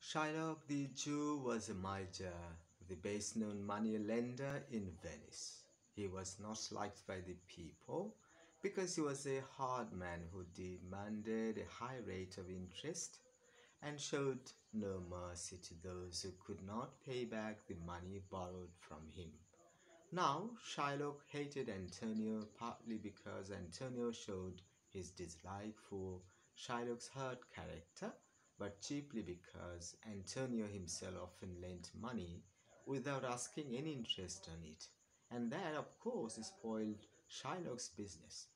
Shylock the Jew was a miser, the best-known money-lender in Venice. He was not liked by the people because he was a hard man who demanded a high rate of interest and showed no mercy to those who could not pay back the money borrowed from him. Now, Shylock hated Antonio partly because Antonio showed his dislike for Shylock's hard character, but chiefly because Antonio himself often lent money without asking any interest on it, and that, of course, spoiled Shylock's business.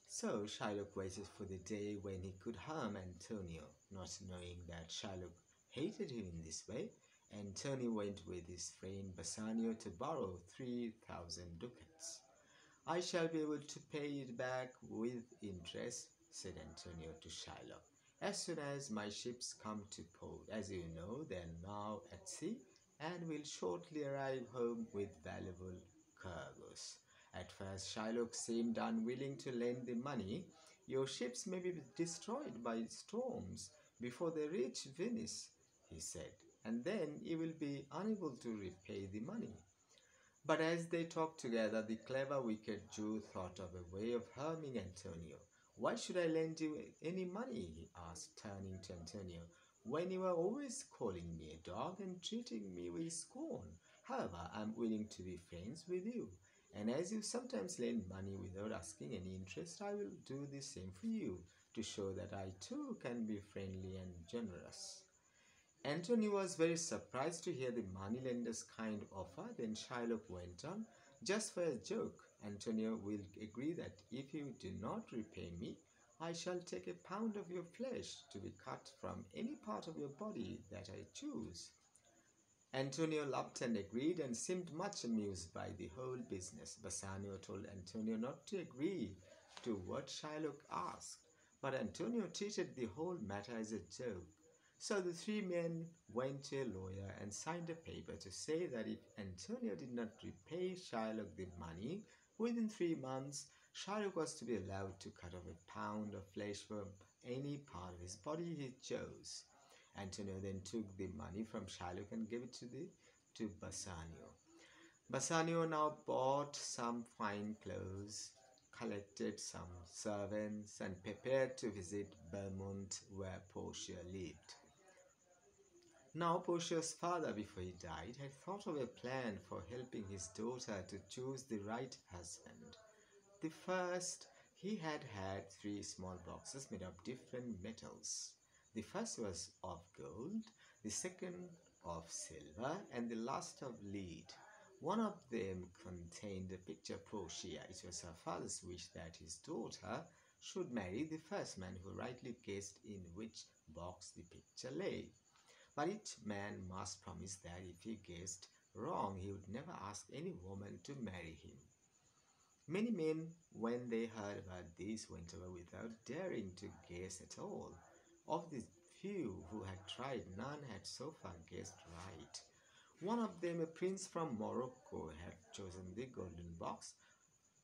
So Shylock waited for the day when he could harm Antonio, not knowing that Shylock hated him in this way. Antonio went with his friend Bassanio to borrow 3,000 ducats. I shall be able to pay it back with interest, said Antonio to Shylock, as soon as my ships come to port. As you know, they are now at sea and will shortly arrive home with valuable cargoes. At first, Shylock seemed unwilling to lend the money. Your ships may be destroyed by storms before they reach Venice, he said, and then you will be unable to repay the money. But as they talked together, the clever, wicked Jew thought of a way of harming Antonio. Why should I lend you any money? He asked, turning to Antonio, when you are always calling me a dog and treating me with scorn. However, I am willing to be friends with you. And as you sometimes lend money without asking any interest, I will do the same for you, to show that I too can be friendly and generous. Antony was very surprised to hear the moneylender's kind offer. Then Shylock went on, just for a joke, Antonio will agree that if you do not repay me, I shall take a pound of your flesh to be cut from any part of your body that I choose. Antonio laughed and agreed and seemed much amused by the whole business. Bassanio told Antonio not to agree to what Shylock asked, but Antonio treated the whole matter as a joke. So the three men went to a lawyer and signed a paper to say that if Antonio did not repay Shylock the money within 3 months, Shylock was to be allowed to cut off a pound of flesh from any part of his body he chose. Antonio then took the money from Shylock and gave it to Bassanio. Bassanio now bought some fine clothes, collected some servants, and prepared to visit Belmont, where Portia lived. Now Portia's father, before he died, had thought of a plan for helping his daughter to choose the right husband. The first, he had three small boxes made of different metals. The first was of gold, the second of silver, and the last of lead. One of them contained a picture of Portia. It was her father's wish that his daughter should marry the first man who rightly guessed in which box the picture lay. But each man must promise that if he guessed wrong, he would never ask any woman to marry him. Many men, when they heard about this, went away without daring to guess at all. Of the few who had tried, none had so far guessed right. One of them, a prince from Morocco, had chosen the golden box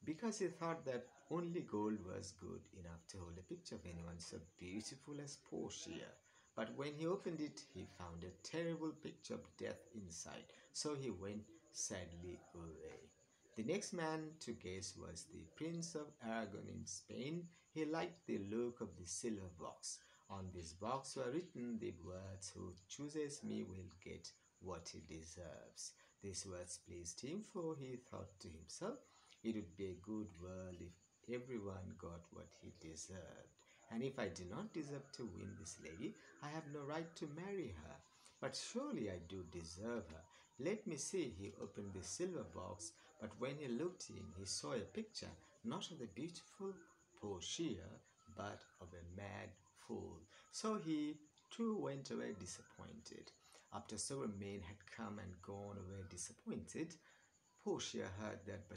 because he thought that only gold was good enough to hold a picture of anyone so beautiful as Portia. But when he opened it, he found a terrible picture of death inside, so he went sadly away. The next man to guess was the Prince of Aragon in Spain. He liked the look of the silver box. On this box were written the words, "Who chooses me will get what he deserves." These words pleased him, for he thought to himself, it would be a good world if everyone got what he deserved. And if I do not deserve to win this lady, I have no right to marry her. But surely I do deserve her. Let me see. He opened the silver box, but when he looked in, he saw a picture, not of the beautiful Portia, but of a mad fool. So he too went away disappointed. After several men had come and gone away disappointed, Portia heard that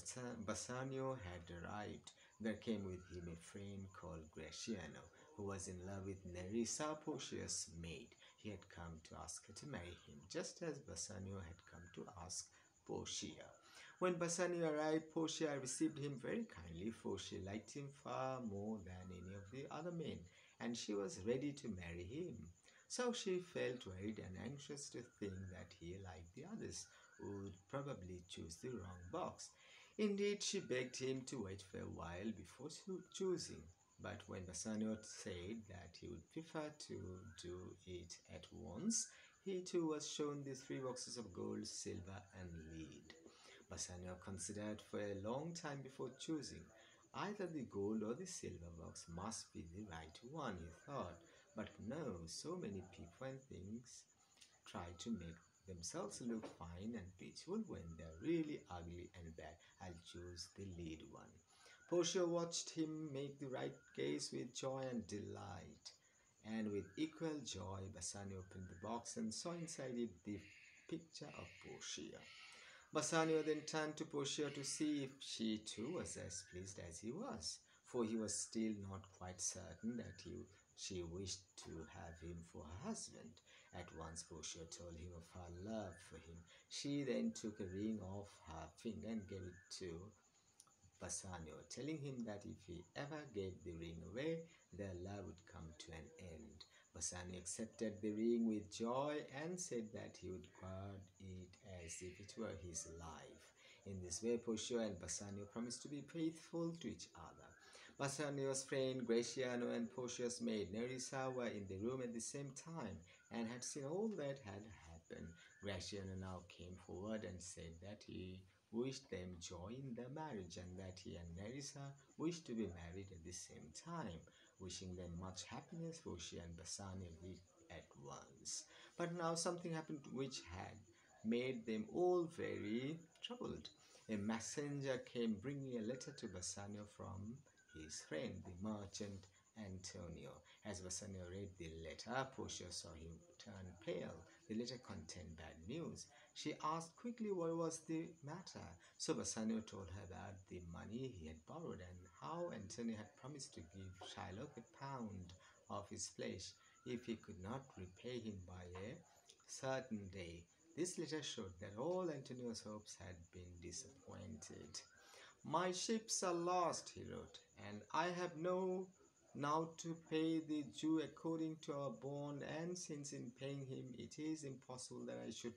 Bassanio had arrived. There came with him a friend called Gratiano, who was in love with Nerissa, Portia's maid. He had come to ask her to marry him, just as Bassanio had come to ask Portia. When Bassanio arrived, Portia received him very kindly, for she liked him far more than any of the other men, and she was ready to marry him. So she felt worried and anxious to think that he, like the others, would probably choose the wrong box. Indeed, she begged him to wait for a while before choosing. But when Bassanio said that he would prefer to do it at once, he too was shown the three boxes of gold, silver, and lead. Bassanio considered for a long time before choosing. Either the gold or the silver box must be the right one, he thought. But no, so many people and things try to make themselves look fine and beautiful when they're really ugly and bad. I'll choose the lead one. Portia watched him make the right guess with joy and delight. And with equal joy, Bassanio opened the box and saw inside it the picture of Portia. Bassanio then turned to Portia to see if she too was as pleased as he was, for he was still not quite certain that she wished to have him for her husband. At once Portia told him of her love for him. She then took a ring off her finger and gave it to Bassanio, telling him that if he ever gave the ring away, their love would come to an end. Bassanio accepted the ring with joy and said that he would guard it as if it were his life. In this way, Portia and Bassanio promised to be faithful to each other. Bassanio's friend Graciano and Portia's maid Nerissa were in the room at the same time and had seen all that had happened. Graciano now came forward and said that he wished them joy in their marriage and that he and Nerissa wished to be married at the same time. Wishing them much happiness, Portia and Bassanio agreed at once. But now something happened which had made them all very troubled. A messenger came bringing a letter to Bassanio from his friend, the merchant Antonio. As Bassanio read the letter, Portia saw him turn pale. The letter contained bad news. She asked quickly what was the matter. So Bassanio told her about the money he had borrowed and how Antonio had promised to give Shylock £1 of his flesh if he could not repay him by a certain day. This letter showed that all Antonio's hopes had been disappointed. My ships are lost, he wrote, and I have no now to pay the Jew according to our bond, and since in paying him it is impossible that I should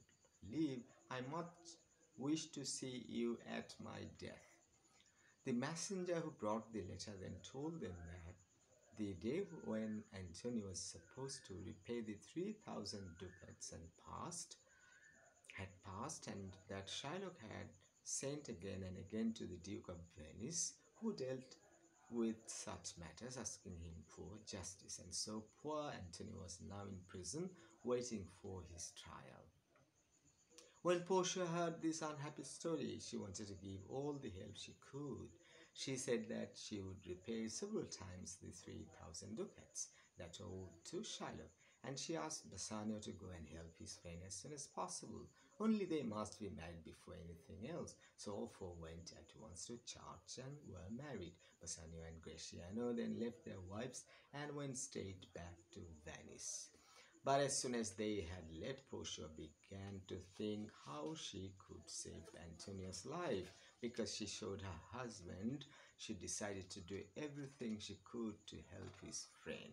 live, I much wish to see you at my death. The messenger who brought the letter then told them that the day when Antonio was supposed to repay the 3,000 ducats had passed, and that Shylock had sent again and again to the Duke of Venice, who dealt with such matters, asking him for justice. And so poor Antonio was now in prison, waiting for his trial. When Portia heard this unhappy story, she wanted to give all the help she could. She said that she would repay several times the 3,000 ducats that were owed to Shylock, and she asked Bassanio to go and help his friend as soon as possible. Only they must be married before anything else. So all four went at once to church and were married. Bassanio and Graciano then left their wives and went straight back to Venice. But as soon as they had left, Portia began to think how she could save Antonio's life. Because she showed her husband, she decided to do everything she could to help his friend.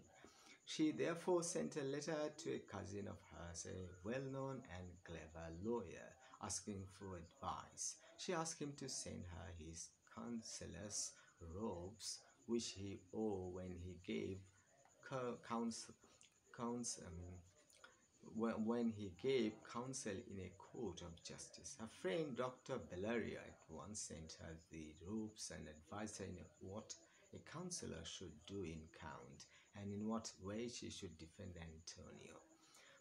She therefore sent a letter to a cousin of hers, a well-known and clever lawyer, asking for advice. She asked him to send her his counselor's robes, which he wore when he gave counsel, counsel when he gave counsel in a court of justice. Her friend Dr. Bellaria at once sent her the robes and advised her in what a counselor should do in count and in what way she should defend Antonio.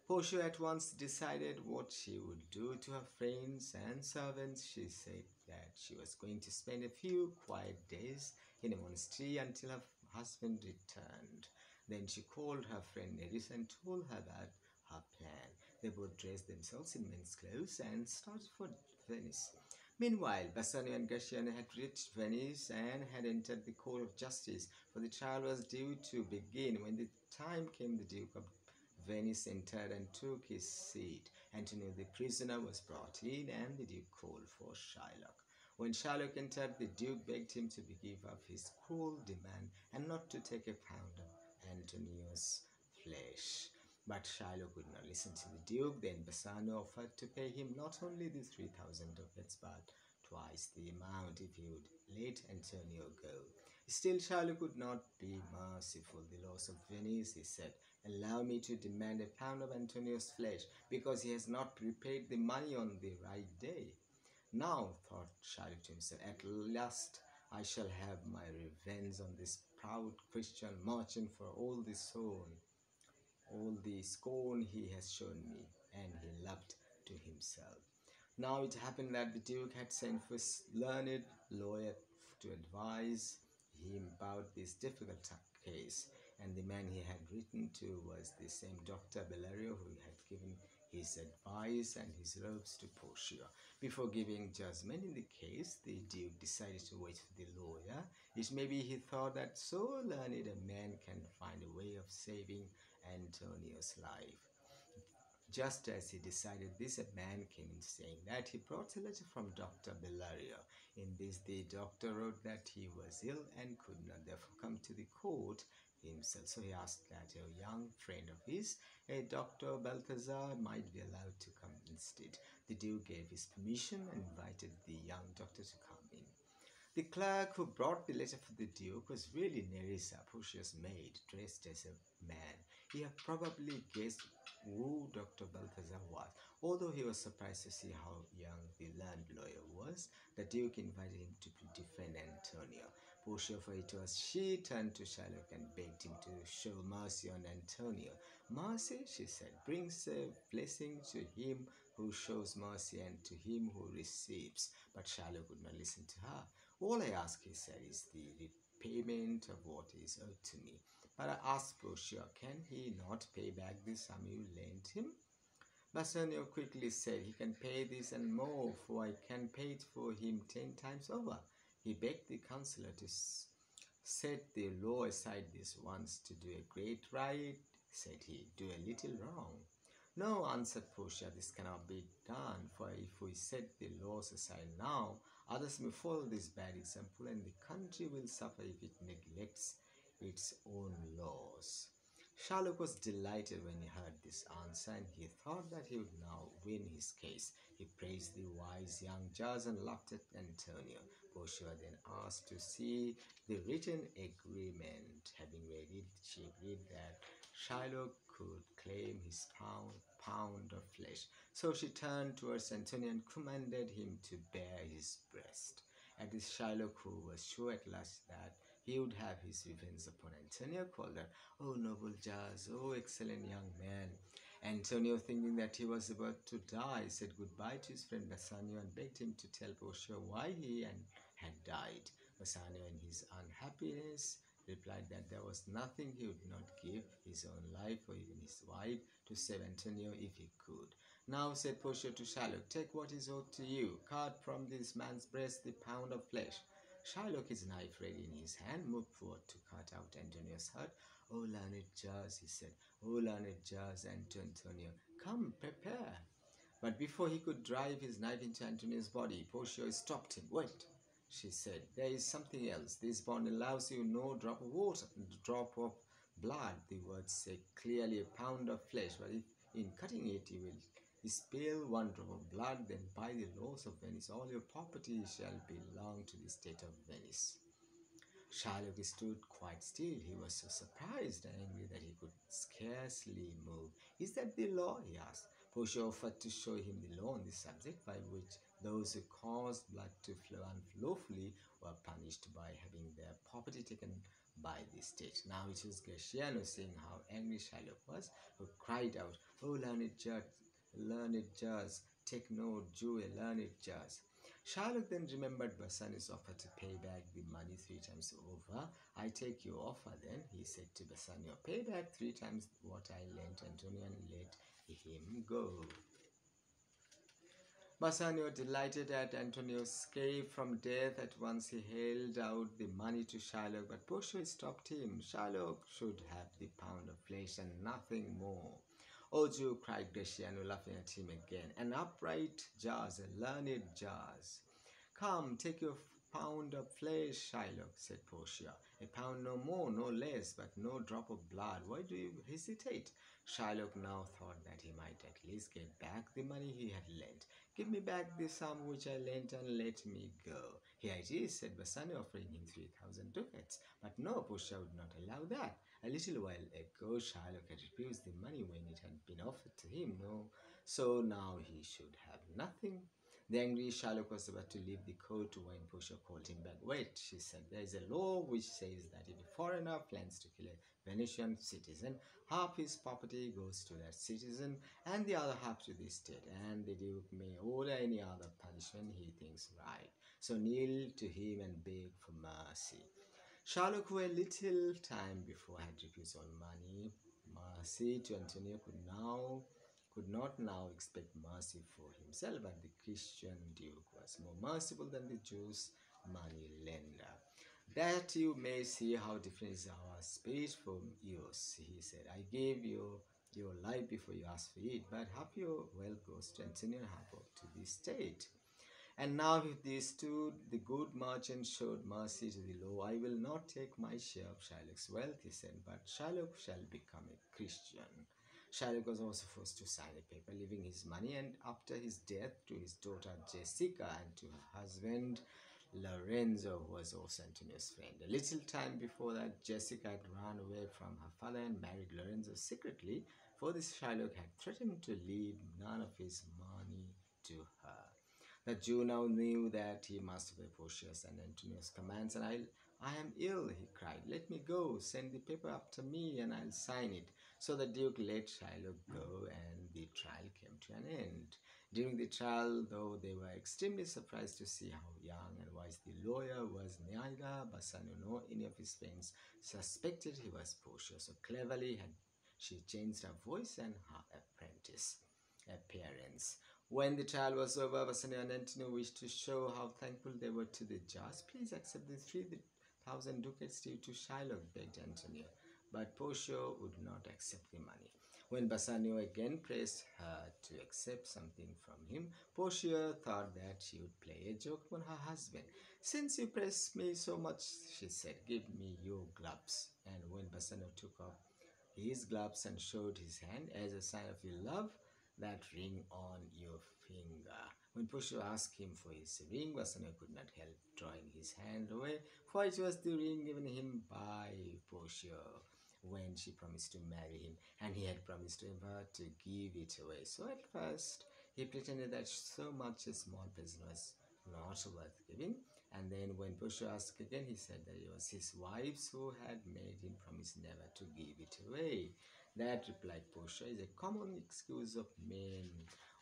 Portia at once decided what she would do to her friends and servants. She said that she was going to spend a few quiet days in a monastery until her husband returned. Then she called her friend Nerissa and told her about her plan. They both dressed themselves in men's clothes and started for Venice. Meanwhile, Bassanio and Graciano had reached Venice and had entered the court of justice, for the trial was due to begin. When the time came, the Duke of Venice entered and took his seat. Antonio the prisoner was brought in, and the Duke called for Shylock. When Shylock entered, the Duke begged him to give up his cruel demand and not to take £1 of Antonio's flesh. But Shylock would not listen to the Duke. Then Bassanio offered to pay him not only the 3,000 ducats but twice the amount if he would let Antonio go. Still, Shylock would not be merciful. The laws of Venice, he said, allow me to demand a pound of Antonio's flesh because he has not repaid the money on the right day. Now, thought Shylock to himself, at last I shall have my revenge on this proud Christian merchant for all the scorn he has shown me, and he laughed to himself. Now it happened that the Duke had sent for his learned lawyer to advise him about this difficult case, and the man he had written to was the same Dr. Bellario who had given his advice and his robes to Portia. Before giving judgment in the case, the Duke decided to wait for the lawyer. It may be he thought that so learned a man can find a way of saving Antonio's life. Just as he decided this, a man came in saying that he brought a letter from Dr. Bellario. In this, the doctor wrote that he was ill and could not therefore come to the court himself. So he asked that a young friend of his, a Dr. Balthazar, might be allowed to come instead. The Duke gave his permission and invited the young doctor to come in. The clerk who brought the letter for the Duke was really Nerissa, Portia's maid, dressed as a man. He had probably guessed who Dr. Balthazar was. Although he was surprised to see how young the learned lawyer was, the Duke invited him to defend Antonio. Portia, for it was she, turned to Shylock and begged him to show mercy on Antonio. Mercy, she said, brings a blessing to him who shows mercy and to him who receives. But Shylock would not listen to her. All I ask, he said, is the repayment of what is owed to me. But I asked Portia, can he not pay back the sum you lent him? Bassanio quickly said, he can pay this and more, for I can pay it for him 10 times over. He begged the counselor to set the law aside this once, to do a great right, said he, do a little wrong. No, answered Portia, this cannot be done, for if we set the laws aside now, others may follow this bad example, and the country will suffer if it neglects its own laws. Shylock was delighted when he heard this answer, and he thought that he would now win his case. He praised the wise young judge and laughed at Antonio. Portia then asked to see the written agreement. Having read it, she agreed that Shylock could claim his pound of flesh. So she turned towards Antonio and commanded him to bare his breast. At this, Shylock, who was sure at last that he would have his revenge upon Antonio, called her, "Oh, noble judge, oh, excellent young man." Antonio, thinking that he was about to die, said goodbye to his friend Bassanio and begged him to tell Portia why he had died. Bassanio, in his unhappiness, replied that there was nothing he would not give, his own life or even his wife, to save Antonio if he could. Now, said Portia to Shylock, take what is owed to you. Cut from this man's breast the pound of flesh. Shylock, his knife ready in his hand, moved forward to cut out Antonio's heart. "Oh, learned judge," he said, "oh, learned judge," and to Antonio, "Come, prepare." But before he could drive his knife into Antonio's body, Portia stopped him. "Wait," she said, "there is something else. This bond allows you no drop of water, drop of blood. The words say clearly a pound of flesh, but if in cutting it you will spill one drop of blood, then by the laws of Venice all your property shall belong to the state of Venice." Shylock stood quite still. He was so surprised and angry that he could scarcely move. "Is that the law?" he asked. Portia offered to show him the law on this subject, by which those who caused blood to flow unlawfully were punished by having their property taken by the state. Now it was Gratiano, seeing how angry Shylock was, who cried out, "Oh, learned judge, take note, Jew, a learned judge." Shylock then remembered Bassanio's offer to pay back the money 3 times over. "I take your offer then," he said to Bassanio. "Pay back 3 times what I lent Antonio and let him go." Bassanio, delighted at Antonio's escape from death, at once he held out the money to Shylock, but Portia stopped him. "Shylock should have the pound of flesh and nothing more." "Oh, Jew," cried Gratiano, laughing at him again, "an upright judge, a learned judge. Come, take your pound of flesh, Shylock, said Portia. A pound no more, no less, but no drop of blood. Why do you hesitate? Shylock now thought that he might at least get back the money he had lent. Give me back the sum which I lent and let me go. Here it is, said Bassanio, offering him 3,000 ducats. But no, Portia would not allow that. A little while ago, Shylock had refused the money when it had been offered to him. No, so now he should have nothing. The angry Shylock was about to leave the court when Portia called him back. Wait, she said, there is a law which says that if a foreigner plans to kill a Venetian citizen, half his property goes to that citizen and the other half to the state, and the Duke may order any other punishment he thinks right. So kneel to him and beg for mercy. Sherlock, who a little time before had refused all money, mercy to Antonio, could not now expect mercy for himself, but the Christian Duke was more merciful than the Jews' money lender. That you may see how different is our speech from yours, he said. I gave you your life before you asked for it, but half your wealth goes to Antonio and half to the state. And now if they stood, the good merchant showed mercy to the low. I will not take my share of Shylock's wealth, he said, but Shylock shall become a Christian. Shylock was also forced to sign a paper leaving his money and after his death to his daughter Jessica and to her husband Lorenzo, who was also Antonio's friend. A little time before that, Jessica had run away from her father and married Lorenzo secretly, for this Shylock had threatened to leave none of his money to her. The Jew now knew that he must obey Portia's and Antonio's commands, and I am ill, he cried. Let me go. Send the paper up to me, and I'll sign it. So the Duke let Shylock go, and the trial came to an end. During the trial, though, they were extremely surprised to see how young and wise the lawyer was. Neither Bassanio nor any of his friends suspected he was Portia, so cleverly had she changed her voice and her appearance. When the trial was over, Bassanio and Antonio wished to show how thankful they were to the judge. Please accept the 3,000 ducats due to Shylock, begged Antonio. But Portia would not accept the money. When Bassanio again pressed her to accept something from him, Portia thought that she would play a joke on her husband. Since you press me so much, she said, give me your gloves. And when Bassanio took off his gloves and showed his hand as a sign of your love, that ring on your finger. When Portia asked him for his ring, Bassanio could not help drawing his hand away, for it was the ring given him by Portia when she promised to marry him, and he had promised her to give it away. So at first he pretended that so much a small present was not worth giving, and then when Portia asked again, he said that it was his wives who had made him promise never to give it away. That, replied Portia, is a common excuse of men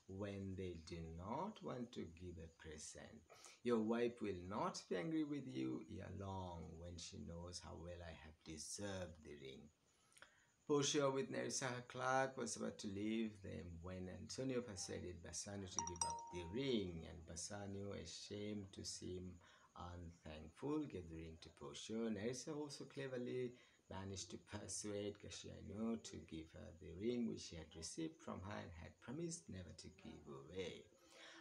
when they do not want to give a present. Your wife will not be angry with you ere long when she knows how well I have deserved the ring. Portia, with Nerissa her clerk, was about to leave them when Antonio persuaded Bassanio to give up the ring, and Bassanio, ashamed to seem unthankful, gave the ring to Portia. Nerissa also cleverly managed to persuade Casciano to give her the ring which she had received from her and had promised never to give away.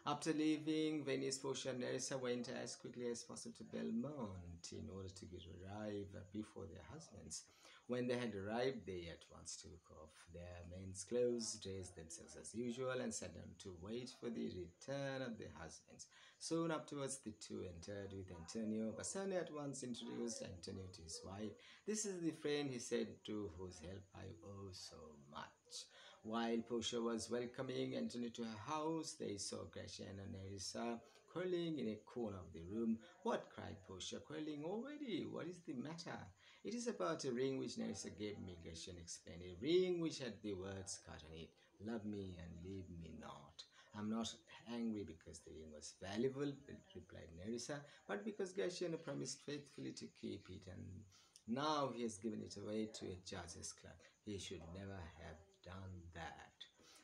After leaving Venice, Portia and Nerissa went as quickly as possible to Belmont in order to arrive before their husbands. When they had arrived, they at once took off their men's clothes, dressed themselves as usual, and sat down to wait for the return of their husbands. Soon afterwards, the two entered with Antonio. Bassanio at once introduced Antonio to his wife. This is the friend, he said, to whose help I owe so much. While Portia was welcoming Antonio to her house, they saw Graciano and Nerissa quarreling in a corner of the room. What, cried Portia, quarreling already? What is the matter? It is about a ring which Nerissa gave me, Graciano explained. A ring which had the words cut on it, love me and leave me not. I'm not angry because the ring was valuable, replied Nerissa, but because Graciano promised faithfully to keep it, and now he has given it away to a judge's clerk. He should never have done that.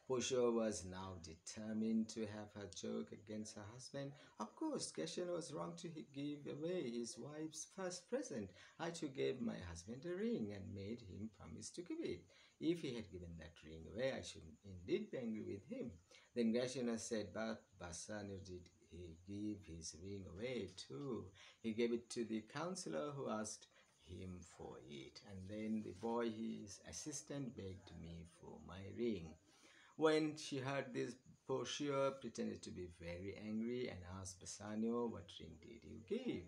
Portia was now determined to have her joke against her husband. Of course, Graciano was wrong to give away his wife's first present. I too gave my husband a ring and made him promise to give it. If he had given that ring away, I should indeed be angry with him. Then Graciano said, but Bassanio did he gave his ring away too. He gave it to the counselor who asked him for it, and then the boy, his assistant, begged me for my ring. When she heard this, Portia pretended to be very angry and asked Bassanio, "What ring did you give?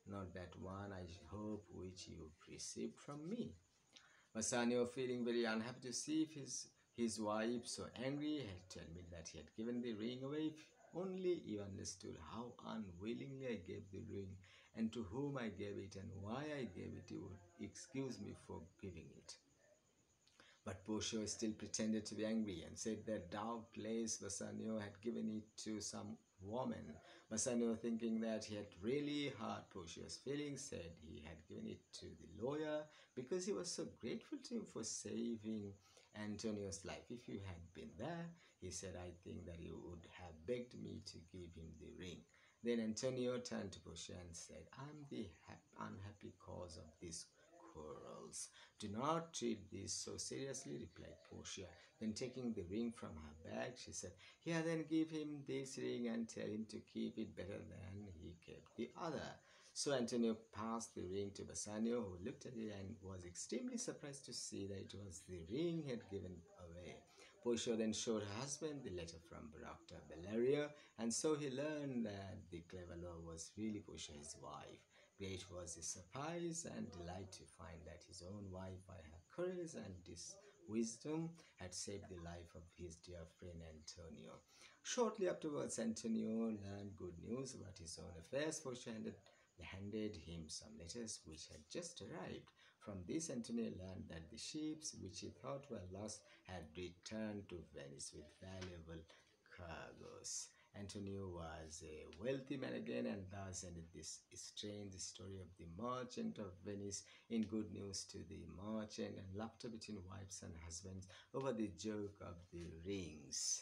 Not that one, I hope, which you received from me." Bassanio, feeling very unhappy to see his wife so angry, had told me that he had given the ring away. If only you understood how unwillingly I gave the ring, and to whom I gave it, and why I gave it, you would excuse me for giving it. But Portia still pretended to be angry and said that doubtless Bassanio had given it to some woman. Bassanio, thinking that he had really hurt Portia's feelings, said he had given it to the lawyer because he was so grateful to him for saving Antonio's life. If you had been there, he said, I think that you would have begged me to give him the ring. Then Antonio turned to Portia and said, I'm the unhappy cause of these quarrels. Do not treat this so seriously, replied Portia. Then taking the ring from her bag, she said, Here, then give him this ring and tell him to keep it better than he kept the other. So Antonio passed the ring to Bassanio, who looked at it and was extremely surprised to see that it was the ring he had given away. Portia then showed her husband the letter from Dr. Bellario, and so he learned that the clever lord was really Portia's wife. Great was his surprise and delight to find that his own wife, by her courage and wisdom, had saved the life of his dear friend Antonio. Shortly afterwards, Antonio learned good news about his own affairs. Portia handed him some letters which had just arrived. From this, Antonio learned that the ships which he thought were lost had returned to Venice with valuable cargoes. Antonio was a wealthy man again, and thus ended this strange story of the merchant of Venice, in good news to the merchant and laughter between wives and husbands over the joke of the rings.